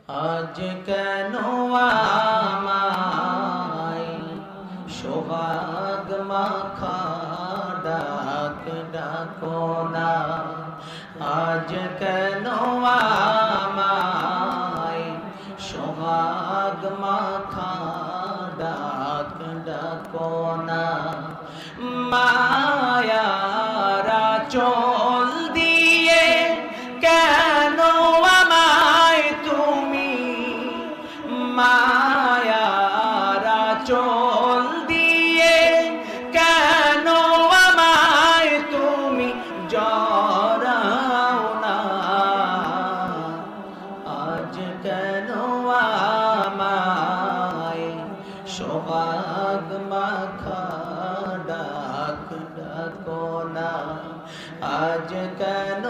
আজ কেন আমায় সোহাগ মাখা ডাক ডাকো না, আজ কেন আমায় সোহাগ মাখা ডাক ডাকো না। মায়ারা চল দিয়ে কেন আমায় তুমি, মায়ারা চল দিয়ে কেন আমায় তুমি জড়াও না। আজ কেন আমায় সোহাগ মাখা ডাক ডাকো না, আজ কেন